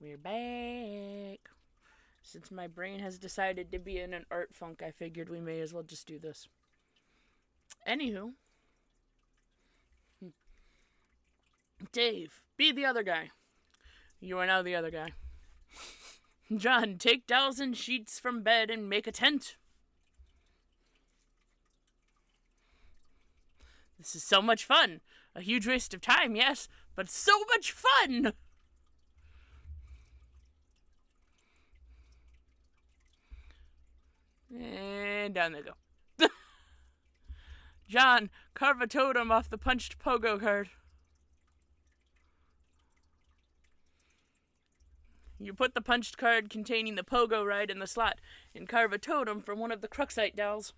We're back. Since my brain has decided to be in an art funk, I figured we may as well just do this. Anywho, Dave, be the other guy. You are now the other guy. John, take dowels and sheets from bed and make a tent. This is so much fun. A huge waste of time, yes, but so much fun! And down they go. John, carve a totem off the punched pogo card. You put the punched card containing the pogo ride in the slot and carve a totem from one of the Cruxite dowels.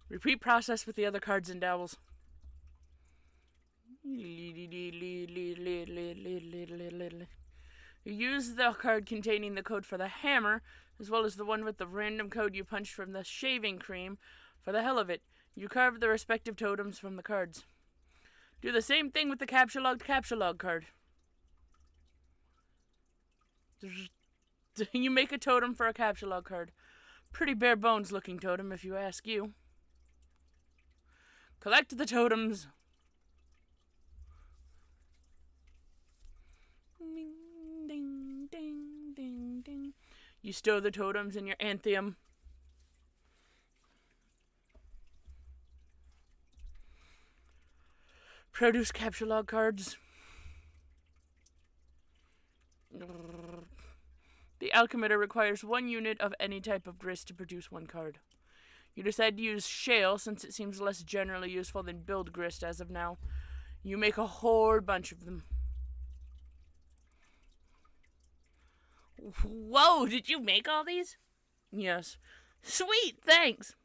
Repeat process with the other cards and dowels. You use the card containing the code for the hammer, as well as the one with the random code you punched from the shaving cream. For the hell of it, you carve the respective totems from the cards. Do the same thing with the capture log card. You make a totem for a capture log card. Pretty bare bones looking totem, if you ask you. Collect the totems. Ding, ding, ding, ding, ding. You stow the totems in your anthium. Produce capture log cards. The alchemitter requires 1 unit of any type of grist to produce 1 card. You decide to use shale since it seems less generally useful than build grist as of now. You make a whole bunch of them. Whoa, did you make all these? Yes. Sweet, thanks.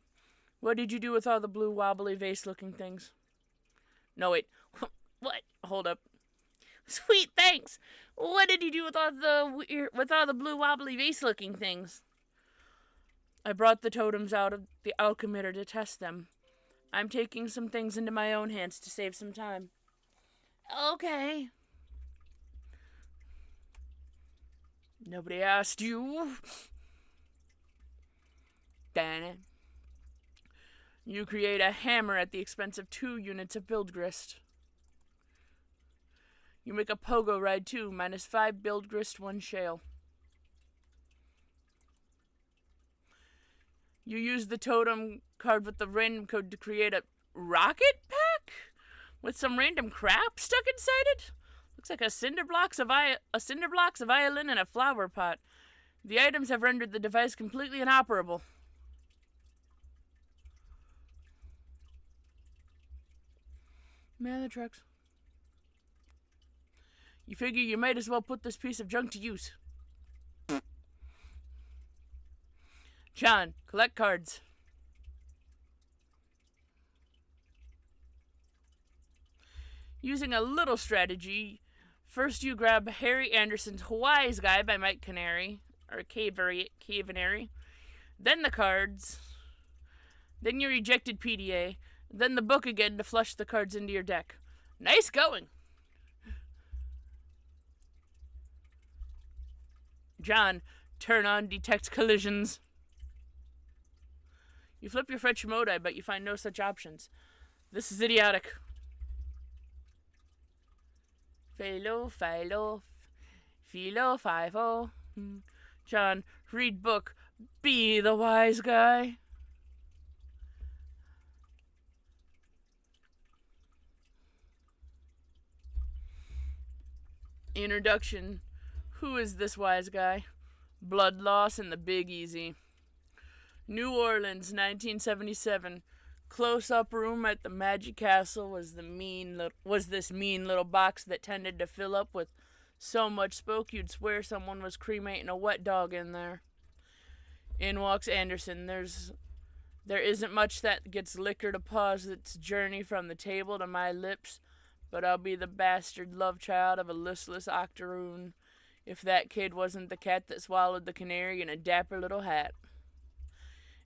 What did you do with all the blue wobbly vase looking things? No, wait. What? Hold up. Sweet, thanks. What did you do with all the blue wobbly vase looking things? I brought the totems out of the alchemitter to test them. I'm taking some things into my own hands to save some time. Okay. Nobody asked you. Damn it. You create a hammer at the expense of 2 units of build grist. You make a pogo ride too, -5 build grist, 1 shale. You use the totem card with the random code to create a rocket pack with some random crap stuck inside it. Looks like a cinder blocks, a violin, and a flower pot. The items have rendered the device completely inoperable. Man, the trucks. You figure you might as well put this piece of junk to use. John, collect cards. Using a little strategy, first you grab Harry Anderson's Wise Guy by Mike Canary, or Cavenary, then the cards, then your ejected PDA, then the book again to flush the cards into your deck. Nice going! John, turn on detect collisions. You flip your French modi, but you find no such options. This is idiotic. Philo, philo, philo, five-o. John, read book. Be the wise guy. Introduction. Who is this wise guy? Blood loss and the Big Easy. New Orleans, 1977. Close-up room at the Magic Castle was this mean little box that tended to fill up with so much smoke you'd swear someone was cremating a wet dog in there. In walks Anderson. There isn't much that gets liquor to pause its journey from the table to my lips, but I'll be the bastard love child of a listless octoroon if that kid wasn't the cat that swallowed the canary in a dapper little hat.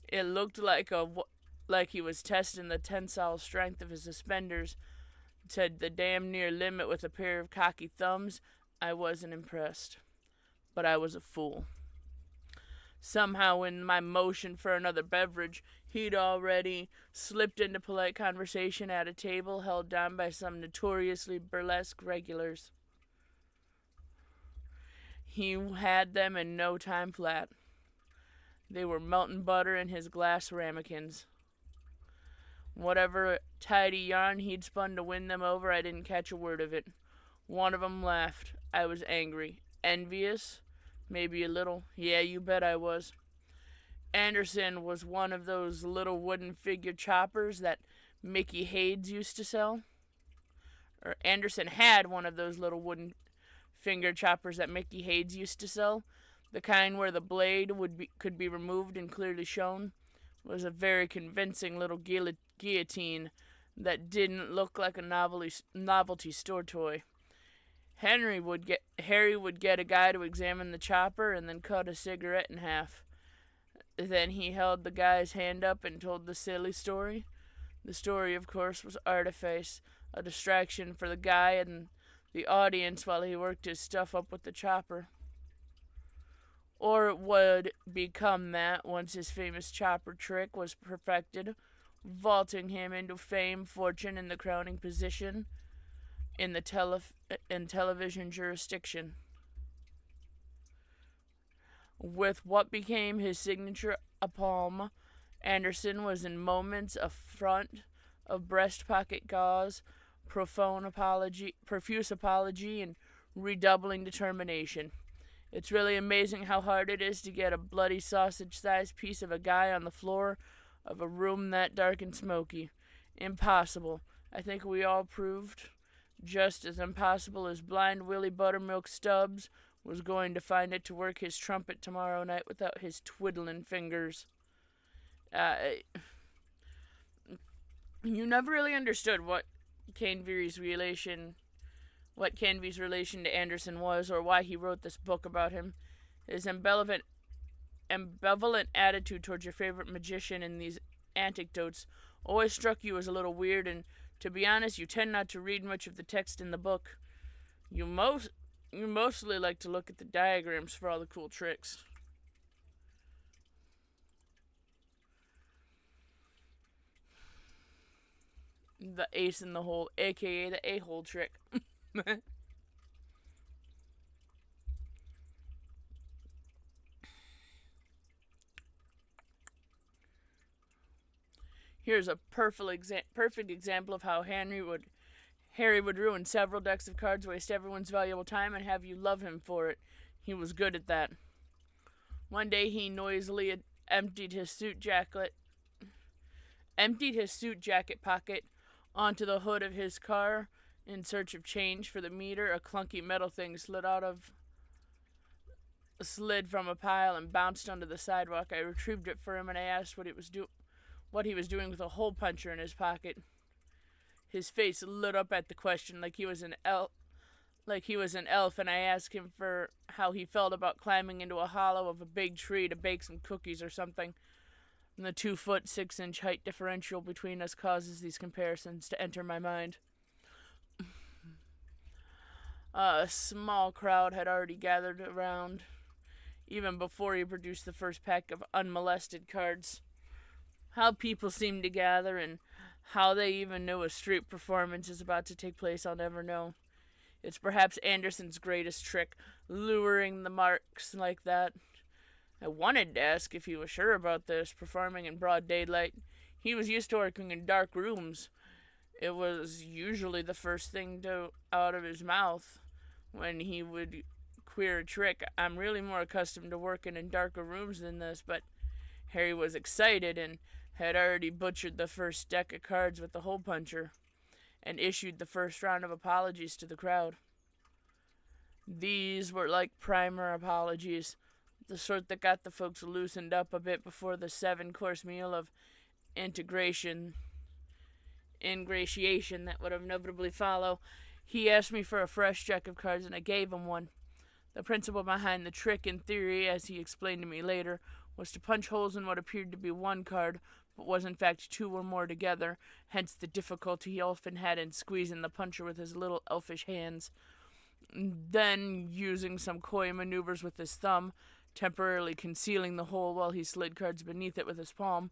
It looked like he was testing the tensile strength of his suspenders, said the damn near limit with a pair of cocky thumbs, I wasn't impressed. But I was a fool. Somehow, in my motion for another beverage, he'd already slipped into polite conversation at a table held down by some notoriously burlesque regulars. He had them in no time flat. They were melting butter in his glass ramekins. Whatever tidy yarn he'd spun to win them over, I didn't catch a word of it. One of 'em laughed. I was angry. Envious? Maybe a little. Yeah, you bet I was. Anderson was one of those little wooden figure choppers that Mickey Hayes used to sell. Or Anderson had one of those little wooden finger choppers that Mickey Hayes used to sell. The kind where the blade could be removed and clearly shown. It was a very convincing little guillotine that didn't look like a novelty store toy. Harry would get a guy to examine the chopper and then cut a cigarette in half. Then he held the guy's hand up and told the silly story. The story, of course, was artifice, a distraction for the guy and the audience while he worked his stuff up with the chopper. Or it would become that once his famous chopper trick was perfected, vaulting him into fame, fortune, and the crowning position in the television jurisdiction. With what became his signature aplomb, Anderson was in moments of front, of breast pocket gauze, profuse apology, and redoubling determination. It's really amazing how hard it is to get a bloody sausage-sized piece of a guy on the floor of a room that dark and smoky. Impossible. I think we all proved. Just as impossible as blind Willie Buttermilk Stubbs was going to find it to work his trumpet tomorrow night without his twiddling fingers. You never really understood what Canby's relation to Anderson was, or why he wrote this book about him. His ambivalent attitude towards your favorite magician in these anecdotes always struck you as a little weird, and to be honest, you tend not to read much of the text in the book. You mostly like to look at the diagrams for all the cool tricks. The ace in the hole, aka the a-hole trick. Here's a perfect example of how Harry would ruin several decks of cards, waste everyone's valuable time, and have you love him for it. He was good at that. One day he noisily emptied his suit jacket pocket onto the hood of his car in search of change for the meter. A clunky metal thing slid from a pile and bounced onto the sidewalk. I retrieved it for him and I asked what he was doing with a hole puncher in his pocket. His face lit up at the question like he was an elf, and I asked him for how he felt about climbing into a hollow of a big tree to bake some cookies or something. And the 2-foot 6-inch height differential between us causes these comparisons to enter my mind. A small crowd had already gathered around, even before he produced the first pack of unmolested cards. How people seem to gather, and how they even know a street performance is about to take place, I'll never know. It's perhaps Anderson's greatest trick, luring the marks like that. I wanted to ask if he was sure about this, performing in broad daylight. He was used to working in dark rooms. It was usually the first thing out of his mouth when he would queer a trick. I'm really more accustomed to working in darker rooms than this, but Harry was excited and had already butchered the first deck of cards with the hole puncher and issued the first round of apologies to the crowd. These were like primer apologies, the sort that got the folks loosened up a bit before the 7-course meal of ingratiation that would inevitably follow. He asked me for a fresh deck of cards, and I gave him one. The principle behind the trick, in theory, as he explained to me later, was to punch holes in what appeared to be one card, but was in fact two or more together, hence the difficulty he often had in squeezing the puncher with his little elfish hands. Then, using some coy maneuvers with his thumb, temporarily concealing the hole while he slid cards beneath it with his palm,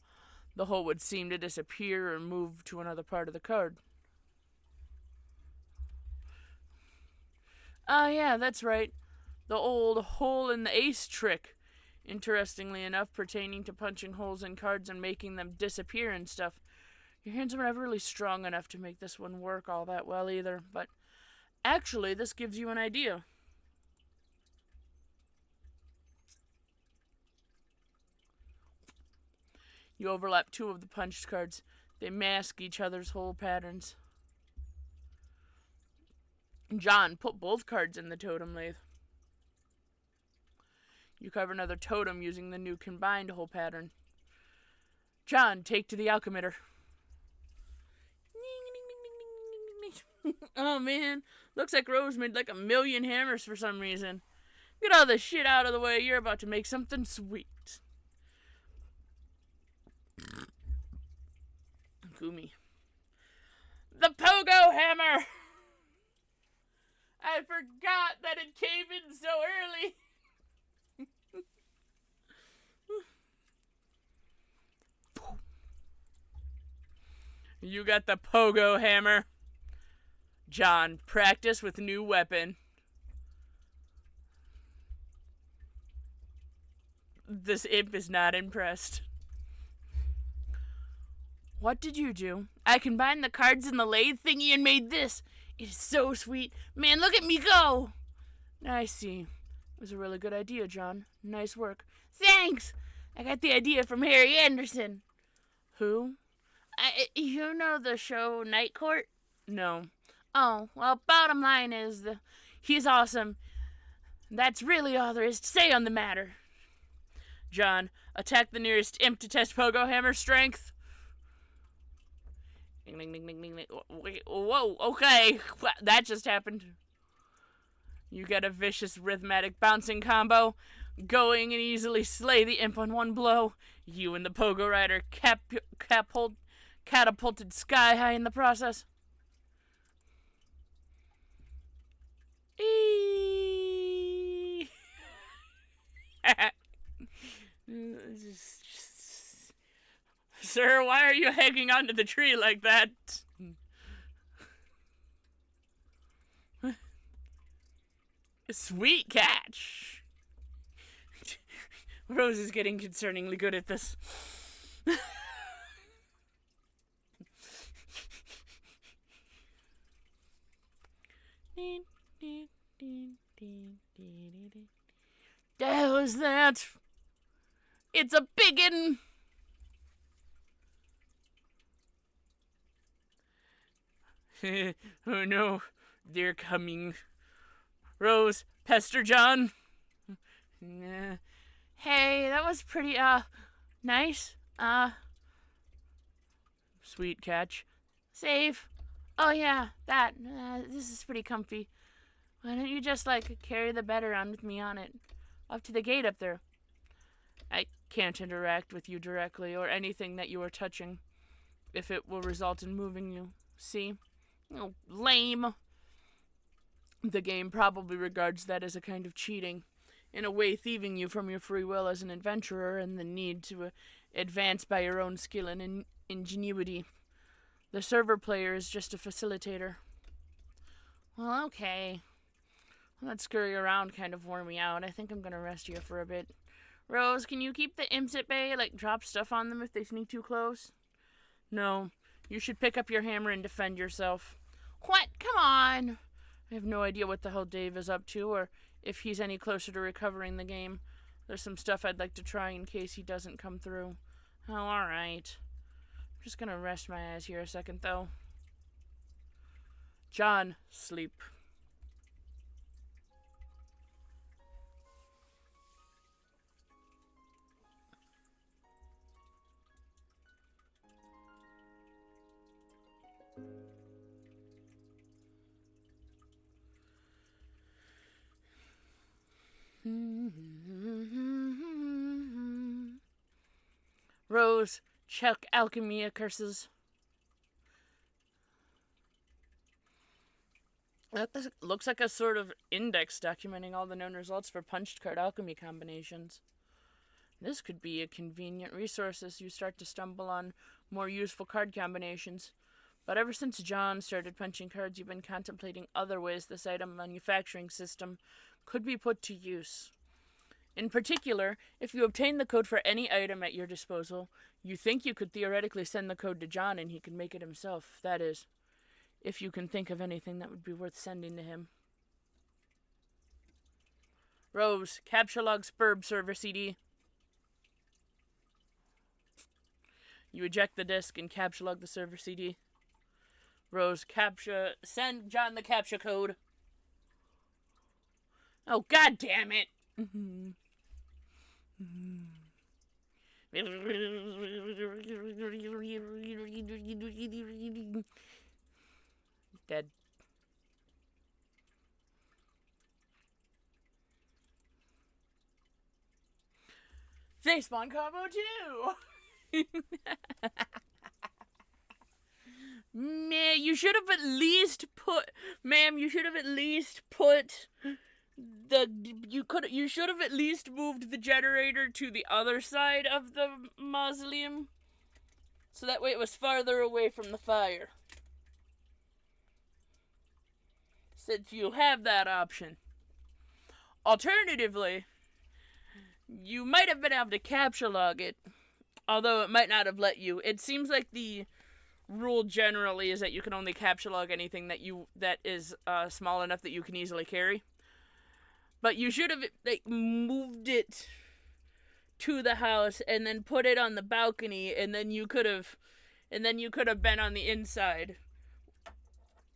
the hole would seem to disappear or move to another part of the card. Ah, yeah, that's right. The old hole in the ace trick. Interestingly enough, pertaining to punching holes in cards and making them disappear and stuff. Your hands were never really strong enough to make this one work all that well either, but actually, this gives you an idea. You overlap two of the punched cards. They mask each other's hole patterns. John, put both cards in the totem lathe. You carve another totem using the new combined hole pattern. John, take to the alchemitter. Oh man, looks like Rose made like 1,000,000 hammers for some reason. Get all this shit out of the way, you're about to make something sweet. Gumi. The pogo hammer! I forgot that it came in so early. You got the pogo hammer. John, practice with new weapon. This imp is not impressed. What did you do? I combined the cards in the lathe thingy and made this. It is so sweet. Man, look at me go. I see. It was a really good idea, John. Nice work. Thanks. I got the idea from Harry Anderson. Who? You know the show Night Court? No. Oh, well, bottom line is he's awesome. That's really all there is to say on the matter. John, attack the nearest imp to test pogo hammer strength. Ding, ding, ding, ding, ding. Whoa, okay. That just happened. You get a vicious rhythmic bouncing combo. Going and easily slay the imp on one blow. You and the pogo rider catapulted sky high in the process. Sir, why are you hanging onto the tree like that? Sweet catch. Rose is getting concerningly good at this. The hell is that? It's a biggin! Oh no, they're coming. Rose, Pester John. Hey, that was pretty, nice. Sweet catch. Save. Oh yeah, that. This is pretty comfy. Why don't you just, carry the bed around with me on it? Up to the gate up there. I can't interact with you directly or anything that you are touching, if it will result in moving you. See? Oh, lame. The game probably regards that as a kind of cheating, in a way thieving you from your free will as an adventurer and the need to advance by your own skill and ingenuity. The server player is just a facilitator. Well, okay. That scurry around kind of wore me out. I think I'm gonna rest here for a bit. Rose, can you keep the imps at bay? Drop stuff on them if they sneak too close? No. You should pick up your hammer and defend yourself. What? Come on! I have no idea what the hell Dave is up to, or if he's any closer to recovering the game. There's some stuff I'd like to try in case he doesn't come through. Oh, alright. I'm just gonna rest my eyes here a second, though. John, sleep. Rose, Check alchemy curses. That looks like a sort of index documenting all the known results for punched card alchemy combinations. This could be a convenient resource as you start to stumble on more useful card combinations. But ever since John started punching cards, you've been contemplating other ways this item manufacturing system could be put to use. In particular, if you obtain the code for any item at your disposal, you think you could theoretically send the code to John and he could make it himself. That is, if you can think of anything that would be worth sending to him. Rose, Capture Log Spurb Server CD. You eject the disk and capture log the server CD. Rose, send John the capture code. Oh, god damn it! Dead. They spawn combo too! Man, you should have at least put you should have at least moved the generator to the other side of the mausoleum, so that way it was farther away from the fire. Since you have that option. Alternatively, you might have been able to capture log it, although it might not have let you. It seems like the rule generally is that you can only capture log anything that is small enough that you can easily carry. But you should have moved it to the house and then put it on the balcony, and then you could have been on the inside.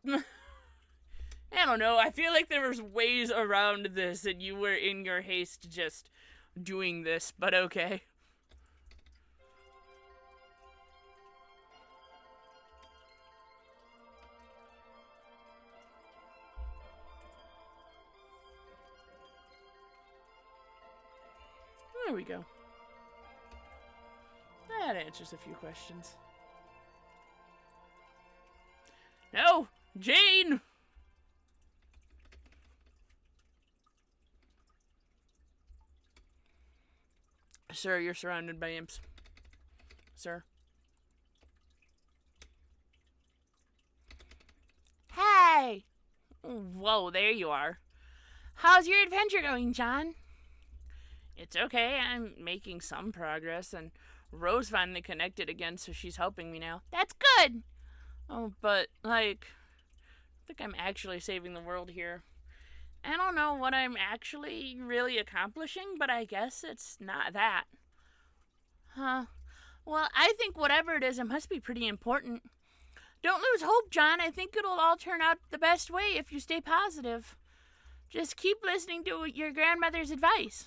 I don't know. I feel like there was ways around this, and you were in your haste just doing this. But okay. There we go. That answers a few questions. No! Jane! Sir, you're surrounded by imps. Sir. Hey! Whoa, there you are. How's your adventure going, John? It's okay, I'm making some progress, and Rose finally connected again, so she's helping me now. That's good! Oh, but, I think I'm actually saving the world here. I don't know what I'm actually really accomplishing, but I guess it's not that. Huh. Well, I think whatever it is, it must be pretty important. Don't lose hope, John. I think it'll all turn out the best way if you stay positive. Just keep listening to your grandmother's advice.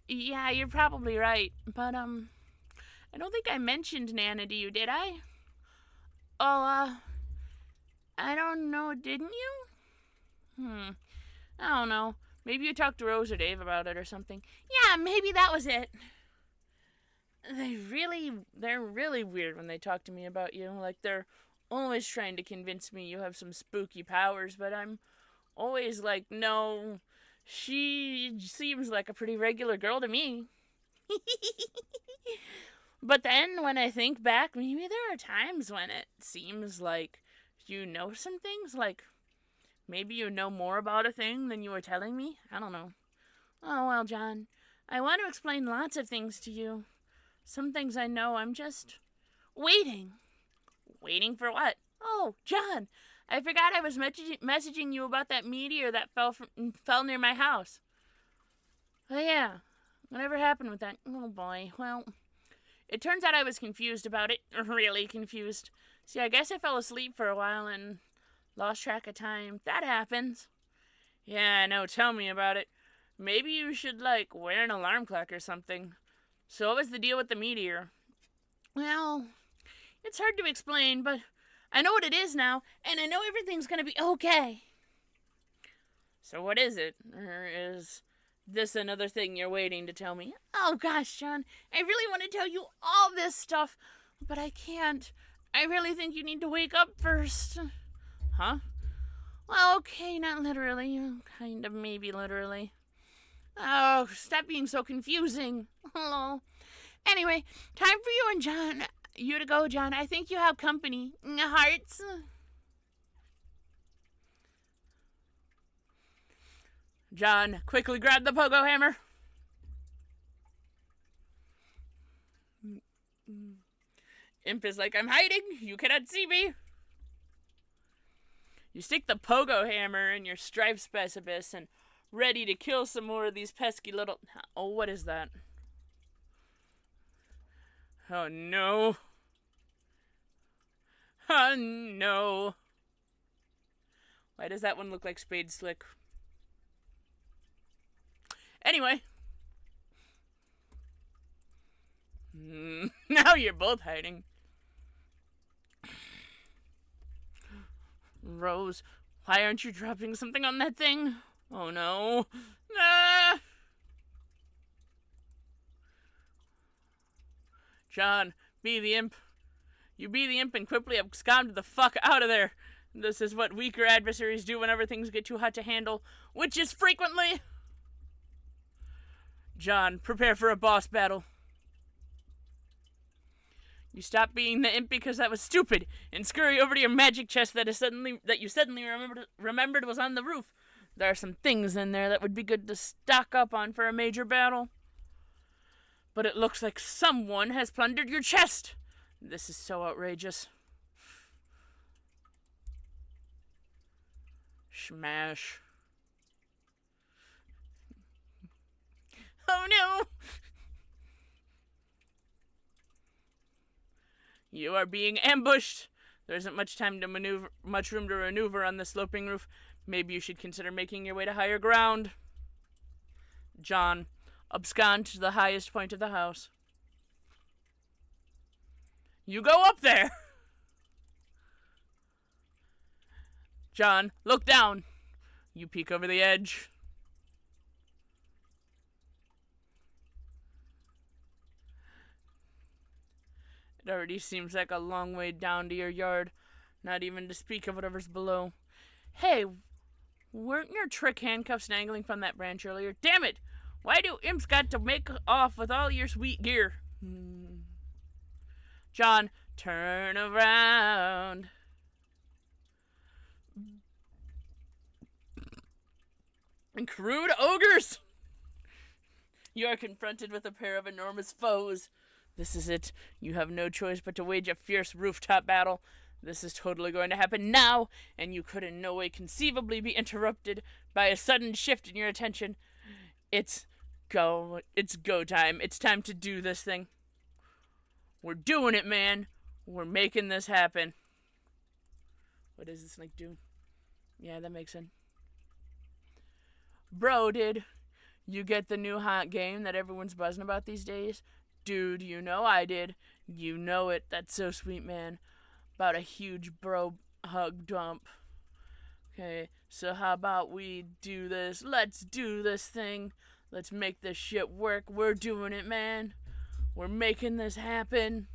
Yeah, you're probably right, but, I don't think I mentioned Nana to you, did I? Oh, I don't know, didn't you? I don't know. Maybe you talked to Rose or Dave about it or something. Yeah, maybe that was it. They're really weird when they talk to me about you. Like, they're always trying to convince me you have some spooky powers, but I'm always like, no, she seems like a pretty regular girl to me. But then when I think back, maybe there are times when it seems like you know some things, like maybe you know more about a thing than you were telling me. I don't know. Oh, well, John, I want to explain lots of things to you. Some things I know, I'm just waiting. Waiting for what? Oh, John, I forgot I was messaging you about that meteor that fell near my house. Oh, yeah. Whatever happened with that? Oh, boy. Well, it turns out I was confused about it. Really confused. See, I guess I fell asleep for a while and lost track of time. That happens. Yeah, I know. Tell me about it. Maybe you should, wear an alarm clock or something. So what was the deal with the meteor? Well, it's hard to explain, but I know what it is now, and I know everything's gonna be okay. So what is it? Or is This another thing you're waiting to tell me. Oh gosh, John, I really want to tell you all this stuff, but I can't. I really think you need to wake up first. Huh? Well, okay, not literally. Kind of, maybe literally. Oh, stop being so confusing. Hello. Anyway, time for you and John. You to go, John. I think you have company. Hearts? John, quickly grab the pogo hammer. Imp is like, I'm hiding. You cannot see me. You stick the pogo hammer in your striped precipice and ready to kill some more of these pesky little... Oh, what is that? Oh, no. Oh, no. Why does that one look like Spade Slick? Anyway. Now you're both hiding. Rose, why aren't you dropping something on that thing? Oh no. Ah! John, be the imp. You be the imp and quickly abscond the fuck out of there. This is what weaker adversaries do whenever things get too hot to handle, which is frequently. John, prepare for a boss battle. You stop being the imp because that was stupid, and scurry over to your magic chest that you suddenly remembered was on the roof. There are some things in there that would be good to stock up on for a major battle. But it looks like someone has plundered your chest. This is so outrageous. Smash. Oh no! You are being ambushed. There isn't much room to maneuver on the sloping roof. Maybe you should consider making your way to higher ground. John, abscond to the highest point of the house. You go up there. John, look down. You peek over the edge. It already seems like a long way down to your yard, not even to speak of whatever's below. Hey, weren't your trick handcuffs dangling from that branch earlier? Damn it! Why do imps got to make off with all your sweet gear? John, turn around. And crude ogres! You are confronted with a pair of enormous foes. This is it. You have no choice but to wage a fierce rooftop battle. This is totally going to happen now, and you could in no way conceivably be interrupted by a sudden shift in your attention. It's go time. It's time to do this thing. We're doing it, man. We're making this happen. What does this like do? Yeah, that makes sense. Bro, did you get the new hot game that everyone's buzzing about these days? Dude, you know I did. You know it. That's so sweet, man. About a huge bro hug dump. Okay, so how about we do this? Let's do this thing. Let's make this shit work. We're doing it, man. We're making this happen.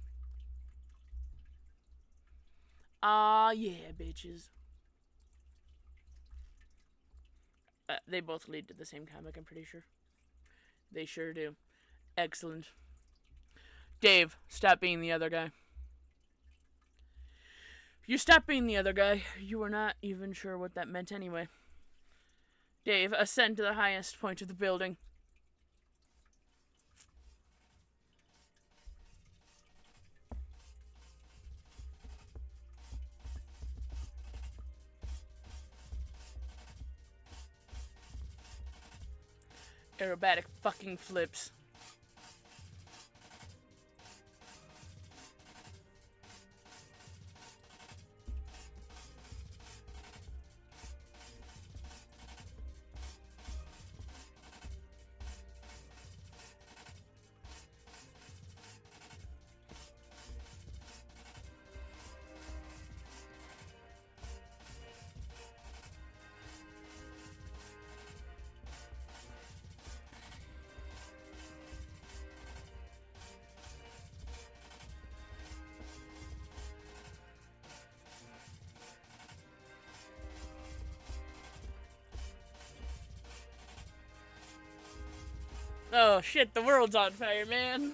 Aw, yeah, bitches. They both lead to the same comic, I'm pretty sure. They sure do. Excellent. Dave, stop being the other guy. You stop being the other guy. You were not even sure what that meant anyway. Dave, ascend to the highest point of the building. Aerobatic fucking flips. Oh shit, the world's on fire, man.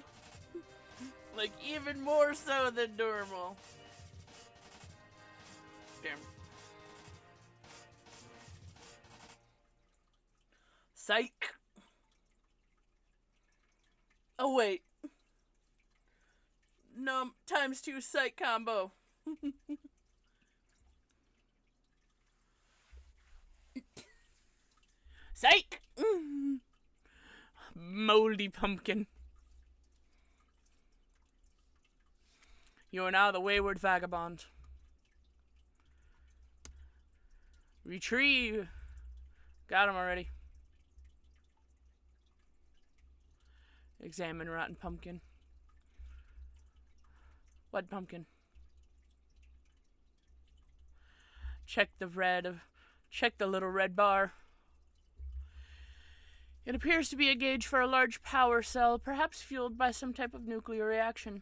Like, even more so than normal. Damn. Psych. Oh, wait. No, times 2 psych combo. Psych! Moldy pumpkin. You are now the wayward vagabond. Retrieve. Got him already. Examine rotten pumpkin. What pumpkin? Check the little red bar. It appears to be a gauge for a large power cell, perhaps fueled by some type of nuclear reaction.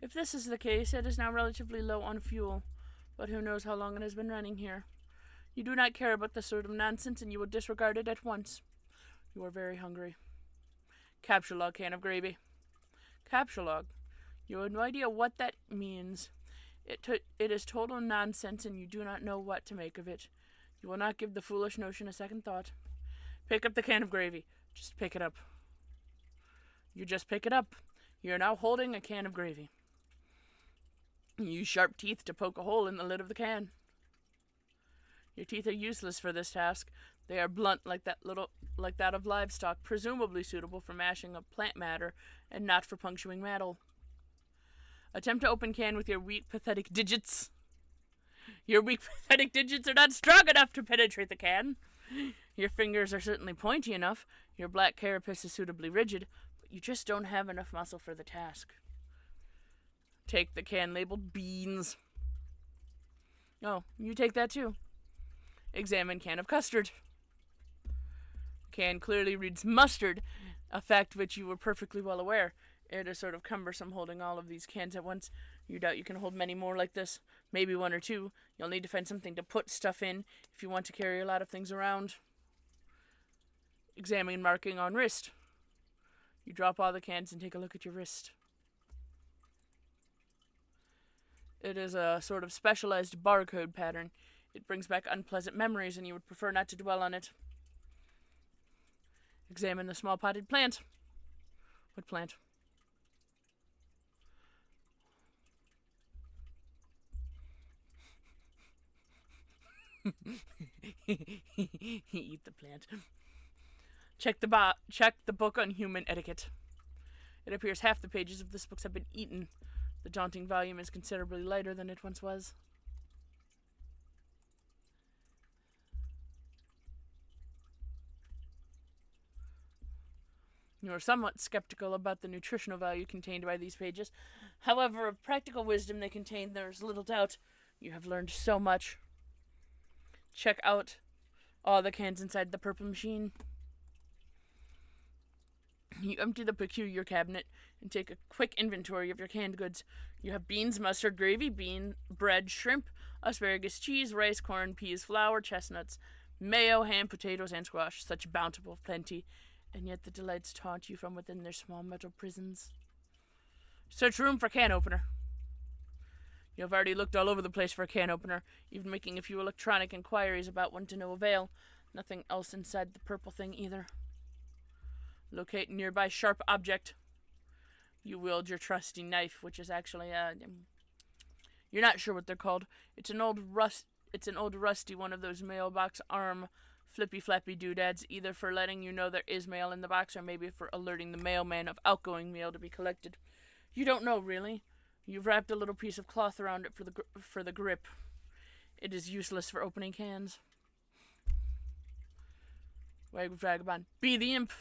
If this is the case, it is now relatively low on fuel, but who knows how long it has been running here. You do not care about this sort of nonsense, and you will disregard it at once. You are very hungry. Capture log, can of gravy. Capture log. You have no idea what that means. It is total nonsense, and you do not know what to make of it. You will not give the foolish notion a second thought. Pick up the can of gravy. Just pick it up. You just pick it up. You are now holding a can of gravy. You use sharp teeth to poke a hole in the lid of the can. Your teeth are useless for this task. They are blunt like that of livestock, presumably suitable for mashing up plant matter and not for puncturing metal. Attempt to open can with your weak, pathetic digits. Your weak, pathetic digits are not strong enough to penetrate the can. Your fingers are certainly pointy enough. Your black carapace is suitably rigid, but you just don't have enough muscle for the task. Take the can labeled beans. Oh, you take that too. Examine can of custard. Can clearly reads mustard, a fact which you were perfectly well aware. It is sort of cumbersome holding all of these cans at once. You doubt you can hold many more like this. Maybe one or two. You'll need to find something to put stuff in if you want to carry a lot of things around. Examine marking on wrist. You drop all the cans and take a look at your wrist. It is a sort of specialized barcode pattern. It brings back unpleasant memories, and you would prefer not to dwell on it. Examine the small potted plant. What plant? Eat the plant. Check the book on human etiquette. It appears half the pages of this book have been eaten. The daunting volume is considerably lighter than it once was. You are somewhat skeptical about the nutritional value contained by these pages. However, of practical wisdom they contain, there is little doubt. You have learned so much. Check out all the cans inside the purple machine. You empty the peculiar cabinet and take a quick inventory of your canned goods. You have beans, mustard, gravy, bread, shrimp, asparagus, cheese, rice, corn, peas, flour, chestnuts, mayo, ham, potatoes, and squash. Such bountiful plenty, and yet the delights taunt you from within their small metal prisons. Search room for can opener. You have already looked all over the place for a can opener, even making a few electronic inquiries about one to no avail. Nothing else inside the purple thing either. Locate nearby sharp object. You wield your trusty knife, which is actually you're not sure what they're called. It's an old rusty one of those mailbox arm flippy flappy doodads, either for letting you know there is mail in the box or maybe for alerting the mailman of outgoing mail to be collected. You don't know really. You've wrapped a little piece of cloth around it for the grip. It is useless for opening cans. Vagabond, be the imp.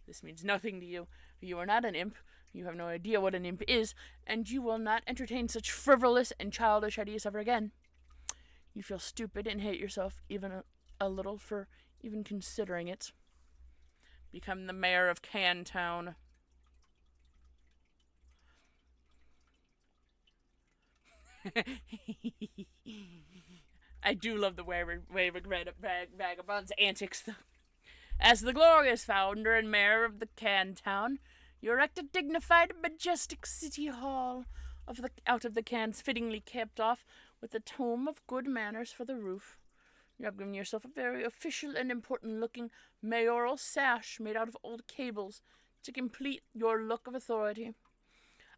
This means nothing to you. You are not an imp. You have no idea what an imp is, and you will not entertain such frivolous and childish ideas ever again. You feel stupid and hate yourself even a little for even considering it. Become the mayor of Can Town. I do love the way Vagabond's antics, though. As the glorious founder and mayor of the Can Town, you erect a dignified, majestic city hall out of the cans fittingly capped off with a tome of good manners for the roof. You have given yourself a very official and important-looking mayoral sash made out of old cables to complete your look of authority.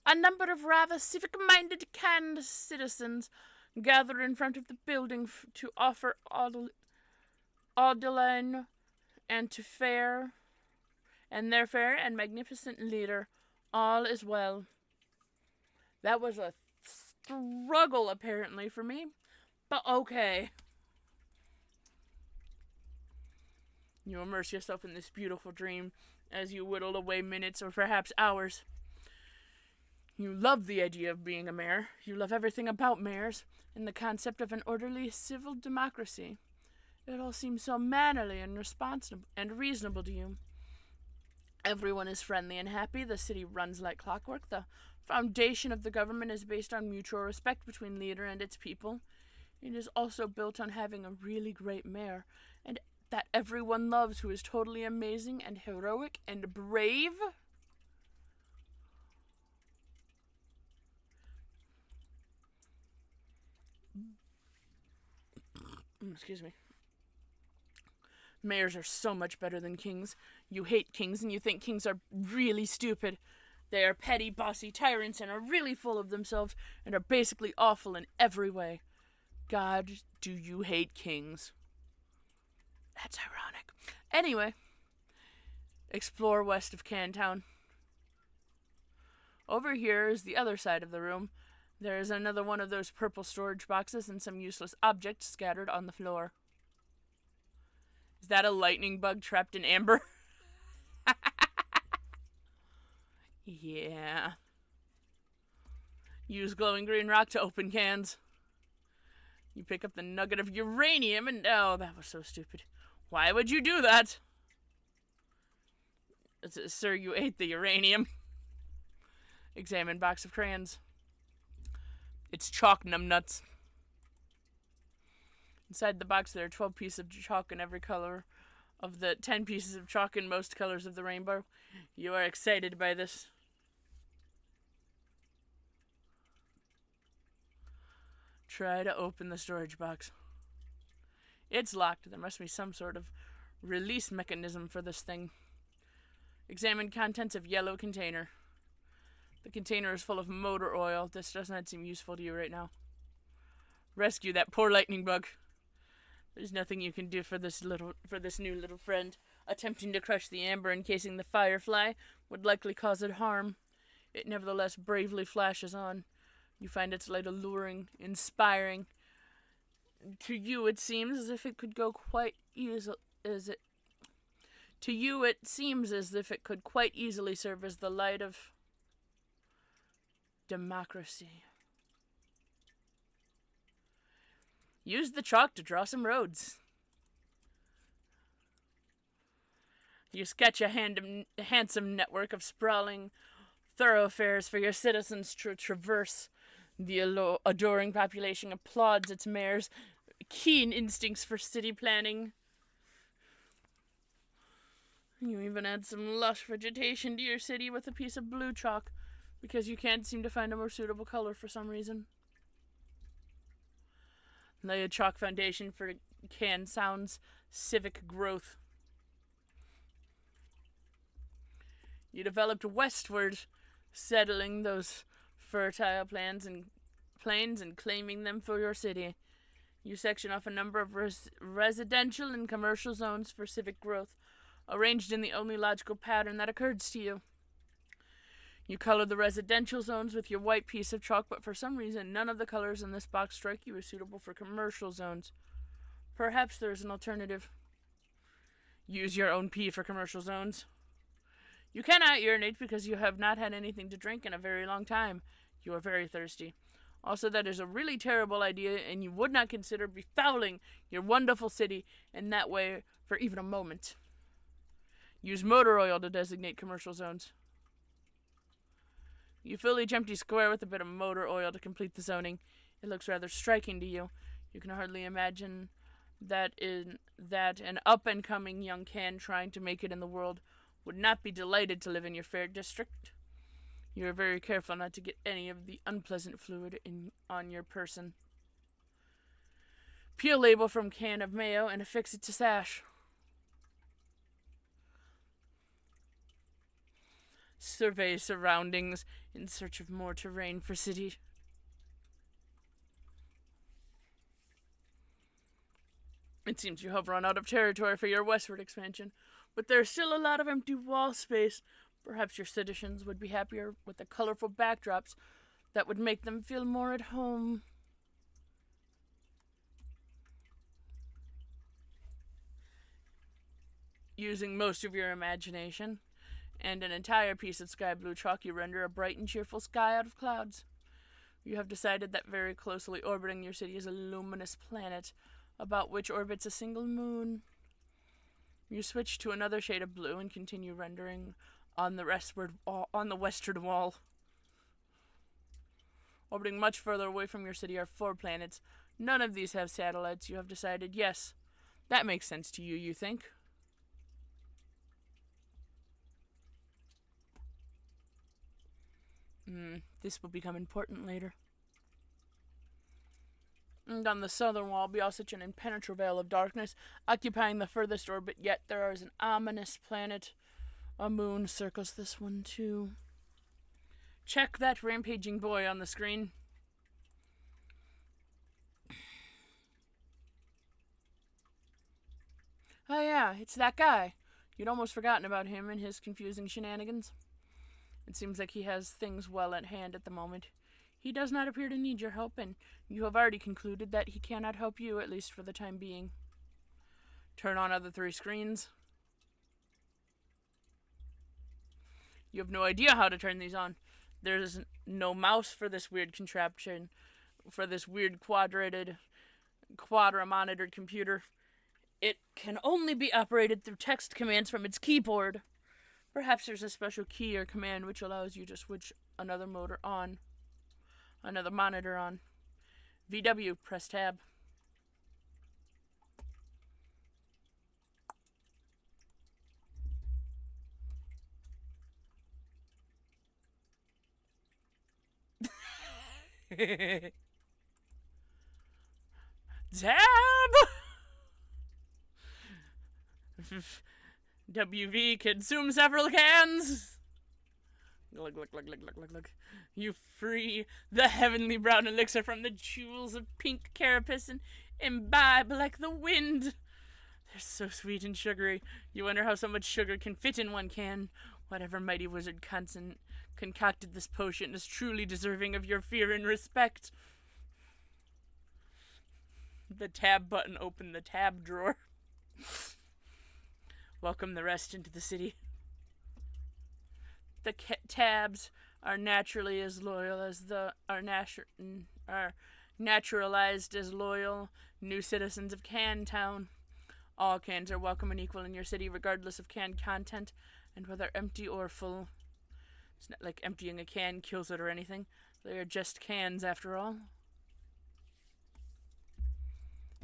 A number of rather civic-minded canned citizens gather in front of the building to offer Audeline and their fair and magnificent leader. All is well. That was a struggle, apparently, for me, but okay. You immerse yourself in this beautiful dream as you whittle away minutes or perhaps hours. You love the idea of being a mayor. You love everything about mayors and the concept of an orderly civil democracy. It all seems so mannerly and responsible and reasonable to you. Everyone is friendly and happy. The city runs like clockwork. The foundation of the government is based on mutual respect between leader and its people. It is also built on having a really great mayor, and that everyone loves, who is totally amazing and heroic and brave. Excuse me. Mayors are so much better than kings. You hate kings and you think kings are really stupid. They are petty, bossy tyrants and are really full of themselves and are basically awful in every way. God, do you hate kings? That's ironic. Anyway, explore west of Cantown. Over here is the other side of the room. There is another one of those purple storage boxes and some useless objects scattered on the floor. Is that a lightning bug trapped in amber? Yeah. Use glowing green rock to open cans. You pick up the nugget of uranium and... Oh, that was so stupid. Why would you do that? Sir, you ate the uranium. Examine box of crayons. It's chalk, numbnuts. Inside the box there are 12 pieces of chalk in every color of the 10 pieces of chalk in most colors of the rainbow. You are excited by this. Try to open the storage box. It's locked. There must be some sort of release mechanism for this thing. Examine contents of yellow container. The container is full of motor oil. This does not seem useful to you right now. Rescue that poor lightning bug. There's nothing you can do for this new little friend. Attempting to crush the amber encasing the firefly would likely cause it harm. It nevertheless bravely flashes on. You find its light alluring, inspiring. To you it seems as if it could go quite easily serve as the light of democracy. Use the chalk to draw some roads. You sketch a handsome network of sprawling thoroughfares for your citizens to traverse. The adoring population applauds its mayor's keen instincts for city planning. You even add some lush vegetation to your city with a piece of blue chalk, because you can't seem to find a more suitable color for some reason. Lay a chalk foundation for Cantown's civic growth. You developed westward, settling those fertile plains and claiming them for your city. You section off a number of residential and commercial zones for civic growth, arranged in the only logical pattern that occurs to you. You color the residential zones with your white piece of chalk, but for some reason none of the colors in this box strike you as suitable for commercial zones. Perhaps there is an alternative. Use your own pee for commercial zones. You cannot urinate because you have not had anything to drink in a very long time. You are very thirsty. Also, that is a really terrible idea, and you would not consider befouling your wonderful city in that way for even a moment. Use motor oil to designate commercial zones. You fill each empty square with a bit of motor oil to complete the zoning. It looks rather striking to you. You can hardly imagine that an up-and-coming young can trying to make it in the world would not be delighted to live in your fair district. You are very careful not to get any of the unpleasant fluid on your person. Peel label from can of mayo and affix it to sash. Survey surroundings in search of more terrain for city. It seems you have run out of territory for your westward expansion, but there's still a lot of empty wall space. Perhaps your citizens would be happier with the colorful backdrops that would make them feel more at home. Using most of your imagination and an entire piece of sky blue chalk, you render a bright and cheerful sky out of clouds. You have decided that very closely orbiting your city is a luminous planet, about which orbits a single moon. You switch to another shade of blue and continue rendering on the western wall. Orbiting much further away from your city are 4 planets. None of these have satellites. You have decided, yes, that makes sense to you, you think? This will become important later. And on the southern wall be all such an impenetrable veil of darkness, occupying the furthest orbit, yet there is an ominous planet. A moon circles this one too. Check that rampaging boy on the screen. Oh yeah, it's that guy. You'd almost forgotten about him and his confusing shenanigans. It seems like he has things well at hand at the moment. He does not appear to need your help, and you have already concluded that he cannot help you, at least for the time being. Turn on other 3 screens. You have no idea how to turn these on. There's no mouse for this weird contraption, for this weird quadra-monitored computer. It can only be operated through text commands from its keyboard. Perhaps there's a special key or command which allows you to switch another monitor on. VW, press tab. Tab! WV, consume several cans! Look. You free the heavenly brown elixir from the jewels of pink carapace and imbibe like the wind. They're so sweet and sugary. You wonder how so much sugar can fit in one can. Whatever mighty wizard concocted this potion is truly deserving of your fear and respect. The tab button opened the tab drawer. Welcome the rest into the city. The tabs are naturally as loyal as are naturalized as loyal new citizens of Can Town. All cans are welcome and equal in your city, regardless of can content and whether empty or full. It's not like emptying a can kills it or anything. They are just cans after all.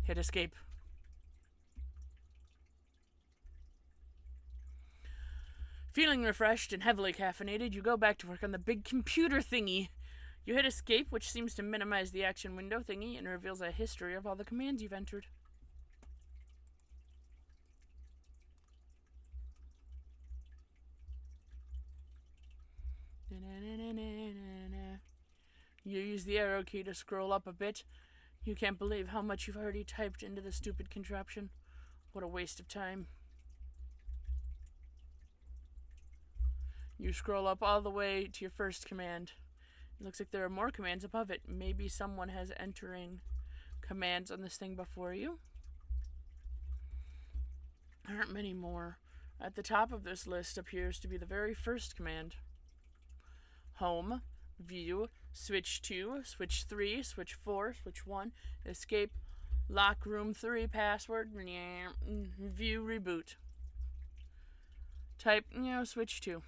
Hit escape. Feeling refreshed and heavily caffeinated, you go back to work on the big computer thingy. You hit escape, which seems to minimize the action window thingy and reveals a history of all the commands you've entered. You use the arrow key to scroll up a bit. You can't believe how much you've already typed into the stupid contraption. What a waste of time. You scroll up all the way to your first command. It looks like there are more commands above it. Maybe someone has entering commands on this thing before you. There aren't many more. At the top of this list appears to be the very first command. Home, view, switch 2, switch 3, switch 4, switch 1, escape, lock room 3, password, view, reboot. Type, switch 2.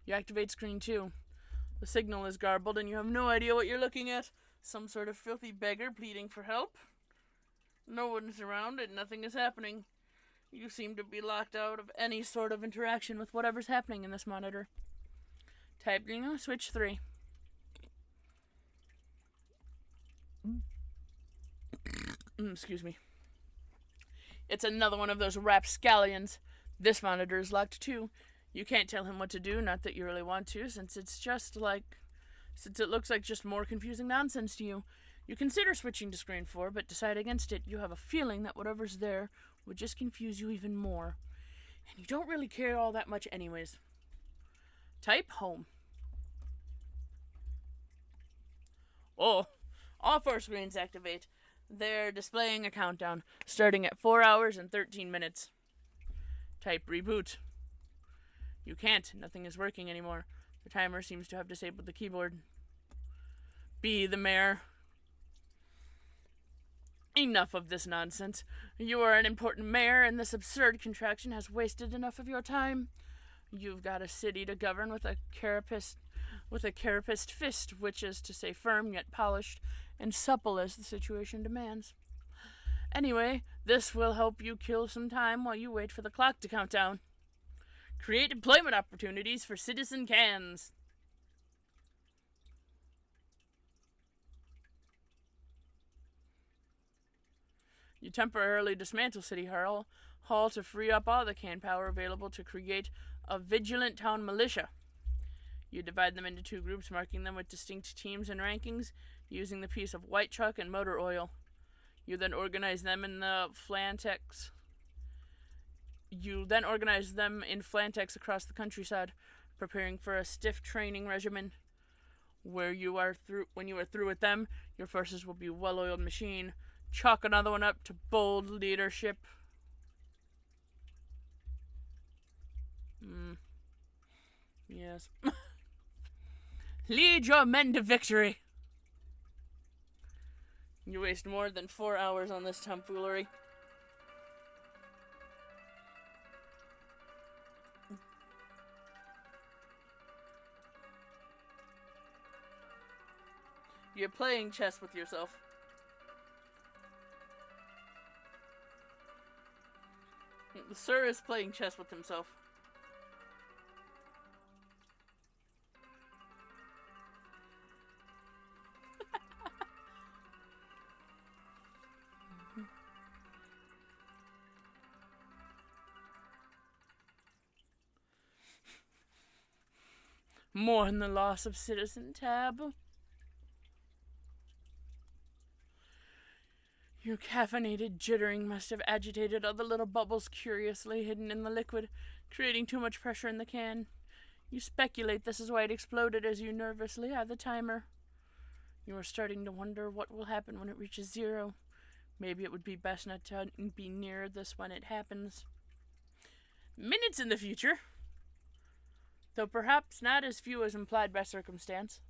You activate screen 2. The signal is garbled and you have no idea what you're looking at. Some sort of filthy beggar pleading for help. No one's around and nothing is happening. You seem to be locked out of any sort of interaction with whatever's happening in this monitor. Typing on switch 3. Excuse me. It's another one of those rapscallions. This monitor is locked too. You can't tell him what to do, not that you really want to, since it looks like just more confusing nonsense to you. You consider switching to screen 4, but decide against it. You have a feeling that whatever's there would just confuse you even more. And you don't really care all that much anyways. Type home. Oh, all 4 screens activate. They're displaying a countdown, starting at 4 hours and 13 minutes. Type reboot. You can't. Nothing is working anymore. The timer seems to have disabled the keyboard. Be the mayor. Enough of this nonsense. You are an important mayor, and this absurd contraction has wasted enough of your time. You've got a city to govern with a carapaced fist, which is to say firm yet polished and supple as the situation demands. Anyway, this will help you kill some time while you wait for the clock to count down. Create employment opportunities for citizen cans. You temporarily dismantle City Hall to free up all the can power available to create a vigilant town militia. You divide them into 2 groups, marking them with distinct teams and rankings, using the piece of white chalk and motor oil. You then organize them in phalanx across the countryside, preparing for a stiff training regimen. When you are through with them, your forces will be a well-oiled machine. Chalk another one up to bold leadership. Yes. Lead your men to victory. You waste more than 4 hours on this tomfoolery. You're playing chess with yourself. The sir is playing chess with himself. Mourn the loss of Citizen Tab. Your caffeinated jittering must have agitated all the little bubbles curiously hidden in the liquid, creating too much pressure in the can. You speculate this is why it exploded as you nervously eye the timer. You are starting to wonder what will happen when it reaches 0. Maybe it would be best not to be near this when it happens. Minutes in the future, though perhaps not as few as implied by circumstance.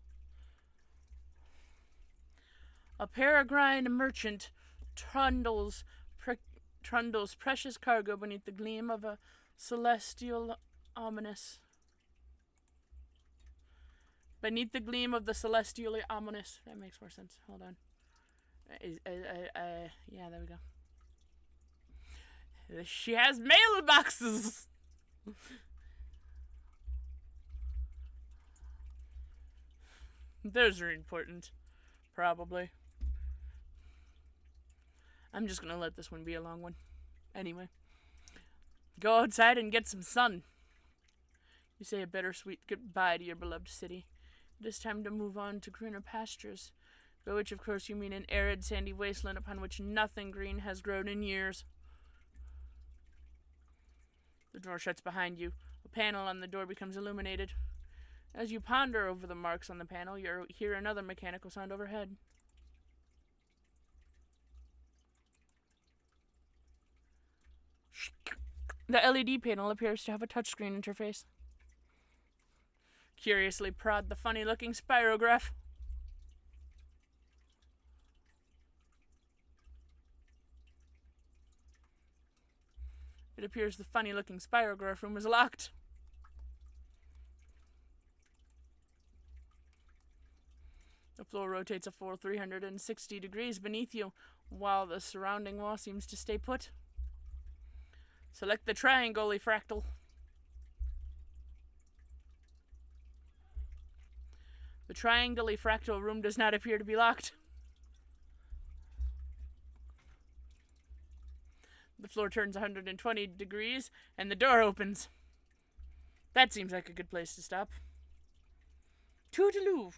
A peregrine merchant trundles precious cargo beneath the gleam of a celestial ominous. Beneath the gleam of the celestially ominous. That makes more sense. Hold on. Yeah, there we go. She has mailboxes. Those are important. Probably. I'm just gonna let this one be a long one. Anyway. Go outside and get some sun. You say a bittersweet goodbye to your beloved city. It is time to move on to greener pastures, by which of course you mean an arid, sandy wasteland upon which nothing green has grown in years. The door shuts behind you. A panel on the door becomes illuminated. As you ponder over the marks on the panel, you hear another mechanical sound overhead. The LED panel appears to have a touchscreen interface. Curiously prod the funny-looking spirograph. It appears the funny-looking spirograph room is locked. The floor rotates a full 360 degrees beneath you, while the surrounding wall seems to stay put. Select the triangle fractal. The triangle fractal room does not appear to be locked. The floor turns 120 degrees, and the door opens. That seems like a good place to stop. Toodaloo!